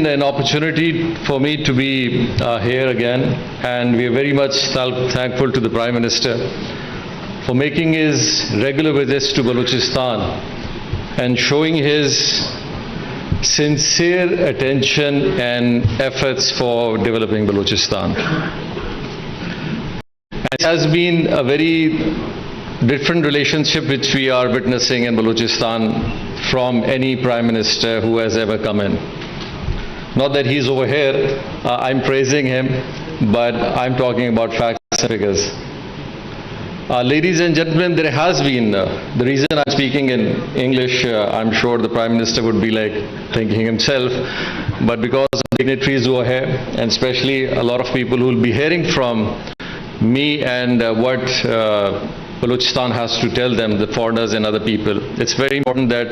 an opportunity for me to be here again, and we are very much thankful to the Prime Minister for making his regular visits to Balochistan and showing his sincere attention and efforts for developing Balochistan. And it has been a very different relationship which we are witnessing in Balochistan from any Prime Minister who has ever come in. Not that he's over here, I'm praising him, but I'm talking about facts and figures. Ladies and gentlemen, there has been, the reason I'm speaking in English, I'm sure the Prime Minister would be like thinking himself, but because of dignitaries who are here, and especially a lot of people who will be hearing from me and what Balochistan has to tell them, the foreigners and other people, it's very important that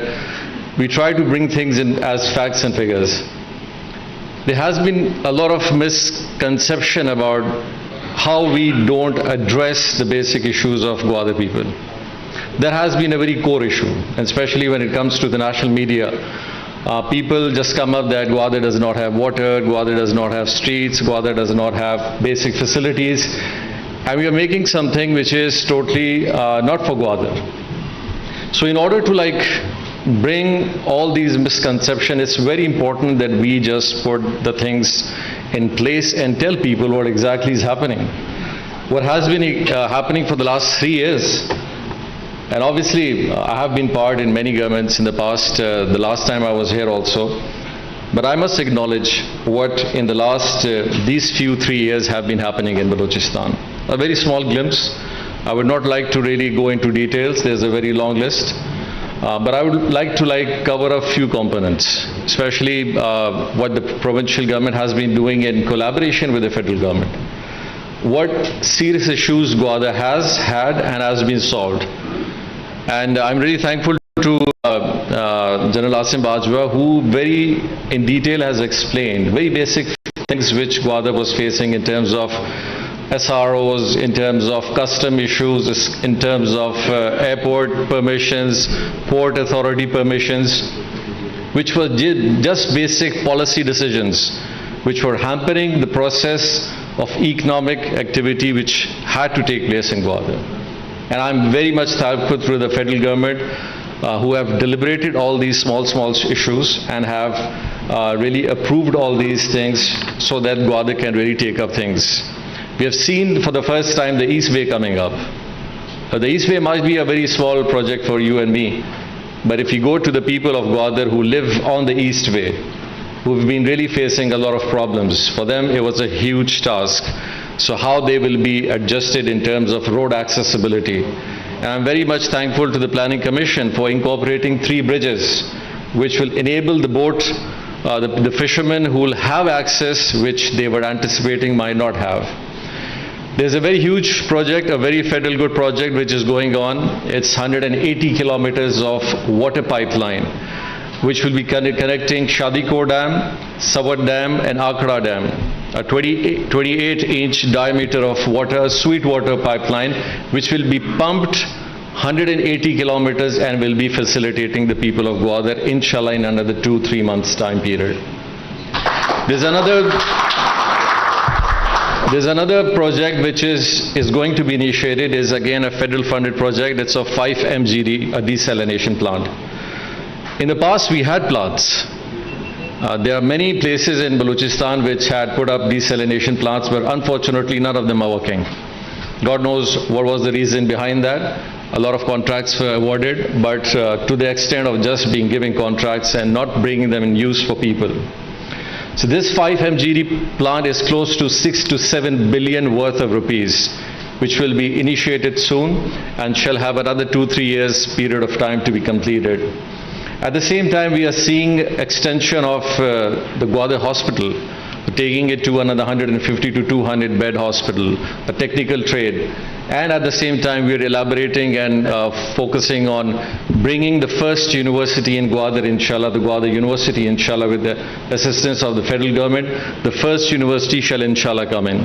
we try to bring things in as facts and figures. There has been a lot of misconception about how we don't address the basic issues of Gawader people. That has been a very core issue, and especially when it comes to the national media. People just come up that Gawader does not have water, Gawader does not have streets, Gawader does not have basic facilities, and we are making something which is totally not for Gawader. So in order to bring all these misconceptions, it's very important that we just put the things in place and tell people what exactly is happening. What has been happening for the last 3 years, and obviously I have been part in many governments in the past, the last time I was here also, but I must acknowledge what in the last, these few 3 years have been happening in Balochistan. A very small glimpse. I would not like to really go into details, there's a very long list. But I would like to cover a few components, especially what the provincial government has been doing in collaboration with the federal government. What serious issues Gawader has had and has been solved. And I'm really thankful to General Asim Bajwa, who very in detail has explained very basic things which Gawader was facing in terms of SROs, in terms of custom issues, in terms of airport permissions, port authority permissions, which were just basic policy decisions which were hampering the process of economic activity which had to take place in Gawader. And I'm very much thankful to the federal government who have deliberated all these small issues and have really approved all these things so that Gawader can really take up things. We have seen for the first time the East Way coming up. The East Way might be a very small project for you and me, but if you go to the people of Gawader who live on the East Way, who've been really facing a lot of problems, for them it was a huge task. So how they will be adjusted in terms of road accessibility. And I'm very much thankful to the Planning Commission for incorporating 3 bridges, which will enable the boat, the fishermen who will have access which they were anticipating might not have. There's a very huge project, a very federal good project which is going on. It's 180 kilometers of water pipeline which will be connecting Shadikot Dam, Sawat Dam and Akra Dam. A 28-inch diameter of water, sweet water pipeline which will be pumped 180 kilometers and will be facilitating the people of Gawader, inshallah, in another 2-3 months time period. There's another project which is going to be initiated, is again a federal funded project. It's a 5 MGD, a desalination plant. In the past we had plants. There are many places in Balochistan which had put up desalination plants, but unfortunately none of them are working. God knows what was the reason behind that. A lot of contracts were awarded, but to the extent of just giving contracts and not bringing them in use for people. So this 5 MGD plant is close to 6 to 7 billion worth of rupees, which will be initiated soon and shall have another 2-3 years period of time to be completed. At the same time, we are seeing extension of the Gawader hospital, taking it to another 150 to 200 bed hospital, a technical trade. And at the same time, we are elaborating and focusing on bringing the first university in Gawader, inshallah, the Gawader University, inshallah, with the assistance of the federal government. The first university shall, inshallah, come in.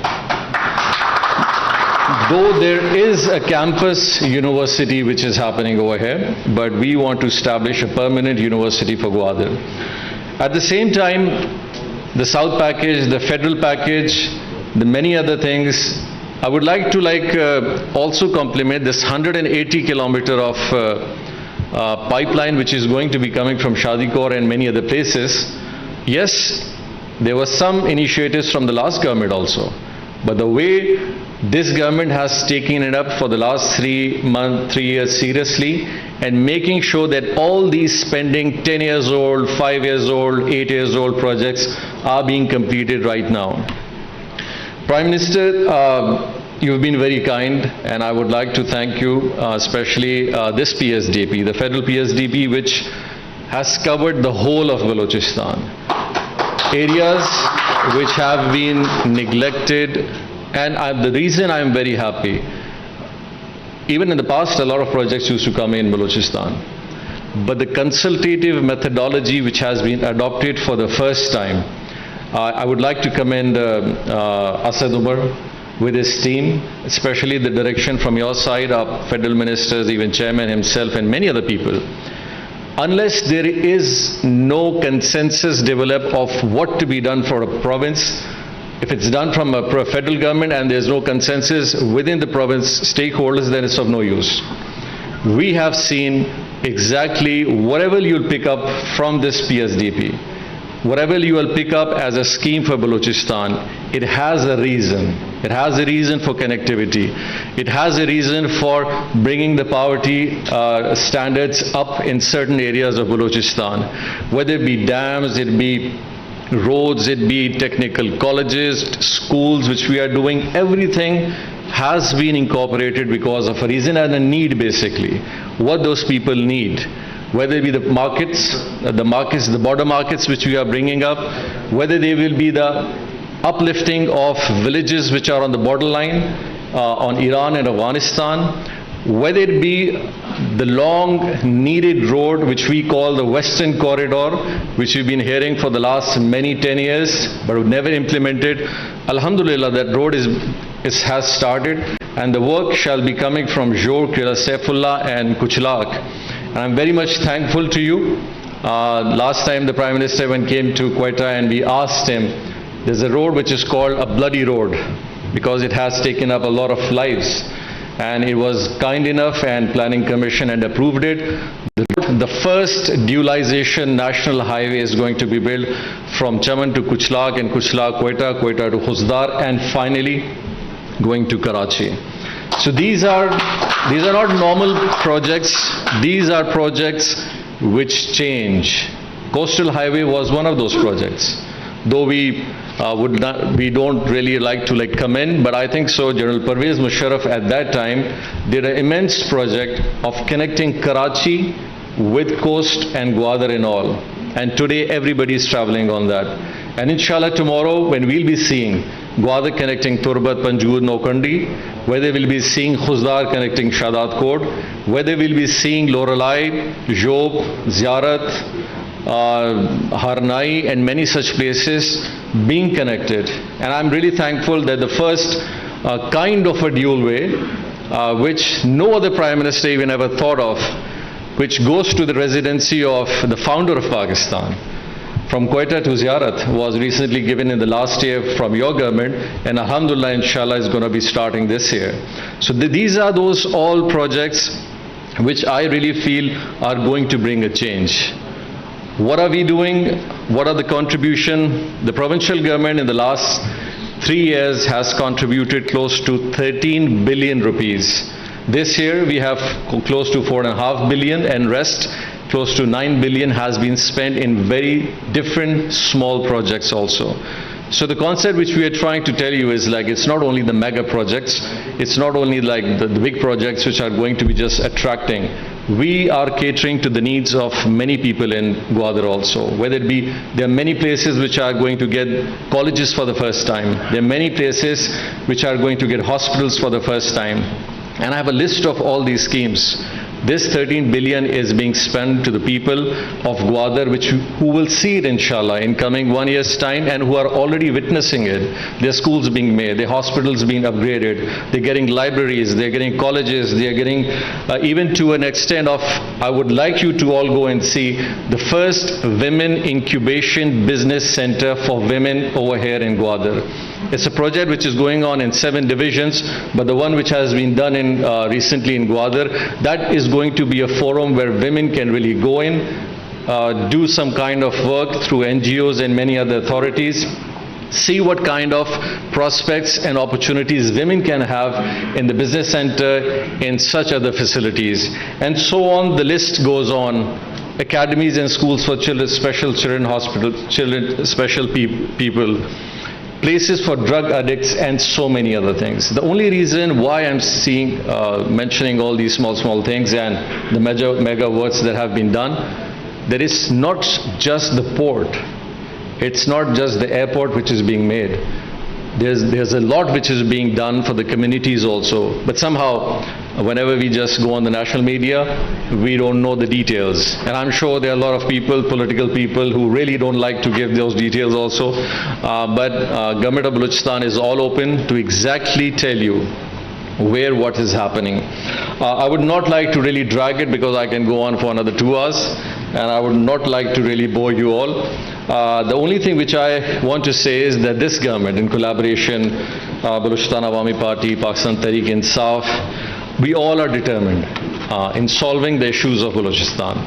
Though there is a campus university which is happening over here, but we want to establish a permanent university for Gawader. At the same time, the South package, the federal package, the many other things. I would like to also compliment this 180 kilometer of pipeline which is going to be coming from Shadikor and many other places. Yes, there were some initiatives from the last government also, but the way this government has taken it up for the last 3 years seriously and making sure that all these spending 10 years old, 5 years old, 8 years old projects are being completed right now. Prime Minister, you've been very kind, and I would like to thank you, especially this PSDP, the federal PSDP, which has covered the whole of Balochistan. Areas which have been neglected, and the reason I'm very happy, even in the past a lot of projects used to come in Balochistan, but the consultative methodology which has been adopted for the first time, I would like to commend Asad Umar with his team, especially the direction from your side, our federal ministers, even chairman himself and many other people. Unless there is no consensus developed of what to be done for a province, if it's done from a federal government and there's no consensus within the province stakeholders, then it's of no use. We have seen exactly whatever you'll pick up from this PSDP, whatever you will pick up as a scheme for Balochistan, it has a reason. It has a reason for connectivity. It has a reason for bringing the poverty standards up in certain areas of Balochistan. Whether it be dams, it be roads, it be technical colleges, schools, which we are doing, everything has been incorporated because of a reason and a need, basically. What those people need. Whether it be the markets, the border markets which we are bringing up, whether they will be the uplifting of villages which are on the borderline on Iran and Afghanistan, whether it be the long needed road which we call the Western Corridor, which we've been hearing for the last many 10 years, but we've never implemented. Alhamdulillah, that road has started, and the work shall be coming from Jor, Kira Saifullah and Kuchlak. And I'm very much thankful to you. Last time the Prime Minister came to Quetta and we asked him, there's a road which is called a bloody road because it has taken up a lot of lives. And it was kind enough and Planning Commission and approved it. The first dualization national highway is going to be built from Chaman to Kuchlak and Kuchlak, Quetta, Quetta to Khuzdar, and finally going to Karachi. So these are not normal projects. These are projects which change. Coastal Highway was one of those projects. Though we don't really like to commend, but I think so. General Pervez Musharraf at that time did an immense project of connecting Karachi with coast and Gawader and all. And today everybody is traveling on that. And inshallah tomorrow when we'll be seeing Gawader connecting Turbat, Panjgur, Nokandi, whether we'll be seeing Khuzdar connecting Shadat Kot, whether we'll be seeing Loralai, Job, Ziyarat, Harnai and many such places being connected. And I'm really thankful that the first kind of a dual way, which no other Prime Minister even ever thought of, which goes to the residency of the founder of Pakistan, from Quetta to Ziyarat, was recently given in the last year from your government, and alhamdulillah, inshallah, is going to be starting this year. So these are those all projects which I really feel are going to bring a change. What are we doing? What are the contribution? The provincial government in the last 3 years has contributed close to 13 billion rupees. This year we have close to 4.5 billion, and rest close to 9 billion has been spent in very different small projects also. So the concept which we are trying to tell you is it's not only the mega projects, it's not only the big projects which are going to be just attracting. We are catering to the needs of many people in Gawader also. Whether it be, there are many places which are going to get colleges for the first time. There are many places which are going to get hospitals for the first time. And I have a list of all these schemes. This 13 billion is being spent to the people of Gawader, who will see it inshallah in coming 1 year's time, and who are already witnessing it. Their schools being made, their hospitals being upgraded, they're getting libraries, they're getting colleges, they're getting even to an extent of, I would like you to all go and see the first women incubation business center for women over here in Gawader. It's a project which is going on in 7 divisions, but the one which has been done in recently in Gawader, that is going to be a forum where women can really go in, do some kind of work through NGOs and many other authorities, see what kind of prospects and opportunities women can have in the business center, in such other facilities, and so on. The list goes on. Academies and schools for children, special children hospitals, children, special people, places for drug addicts, and so many other things. The only reason why I'm mentioning all these small things and the mega works that have been done, there is not just the port. It's not just the airport which is being made. There's a lot which is being done for the communities also. But somehow, whenever we just go on the national media, we don't know the details. And I'm sure there are a lot of people, political people, who really don't like to give those details also. But Government of Balochistan is all open to exactly tell you where what is happening. I would not like to really drag it because I can go on for another 2 hours, and I would not like to really bore you all. The only thing which I want to say is that this government, in collaboration, Balochistan Awami Party, Pakistan Tehreek Insaf, we all are determined in solving the issues of Balochistan.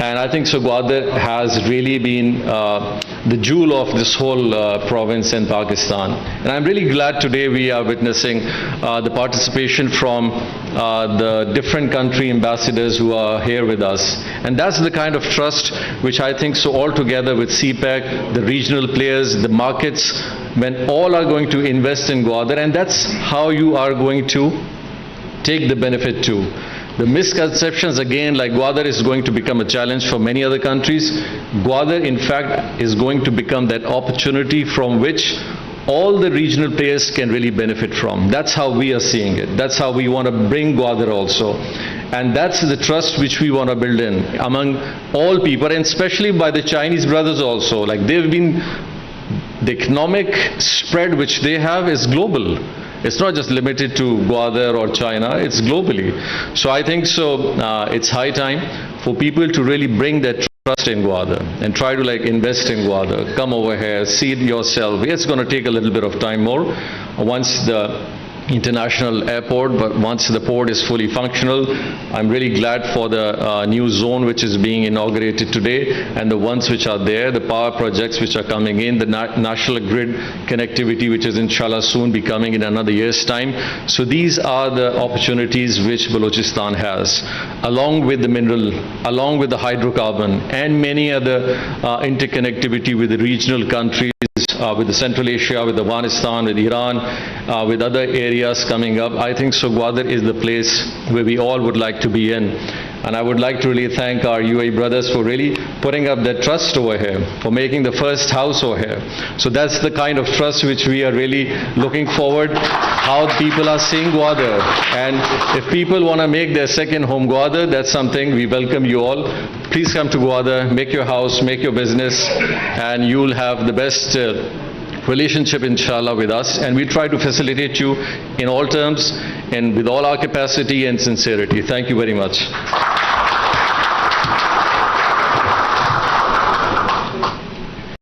And I think so Gawader has really been the jewel of this whole province in Pakistan. And I'm really glad today we are witnessing the participation from the different country ambassadors who are here with us. And that's the kind of trust which I think so all together with CPEC, the regional players, the markets, when all are going to invest in Gawader, and that's how you are going to take the benefit too. The misconceptions again, like Gawader is going to become a challenge for many other countries. Gawader in fact is going to become that opportunity from which all the regional players can really benefit from. That's how we are seeing it. That's how we want to bring Gawader also. And that's the trust which we want to build in among all people, and especially by the Chinese brothers also. Like they've been, the economic spread which they have is global. It's not just limited to Gawader or China, it's globally. So I think so it's high time for people to really bring that trust in Gawader and try to like invest in Gawader. Come over here, see it yourself. It's going to take a little bit of time more once the international airport, but once the port is fully functional. I'm really glad for the new zone which is being inaugurated today, and the ones which are there, the power projects which are coming in, the national grid connectivity which is inshallah soon be coming in another year's time. So these are the opportunities which Balochistan has, along with the mineral, along with the hydrocarbon, and many other interconnectivity with the regional countries, with the Central Asia, with Afghanistan, with Iran, with other areas coming up. I think so Gawader is the place where we all would like to be in. And I would like to really thank our UAE brothers for really putting up that trust over here, for making the first house over here. So that's the kind of trust which we are really looking forward, how people are seeing Gawader. And if people want to make their second home Gawader, that's something we welcome you all. Please come to Gawader, make your house, make your business, and you'll have the best relationship inshallah with us, and we try to facilitate you in all terms and with all our capacity and sincerity. Thank you very much.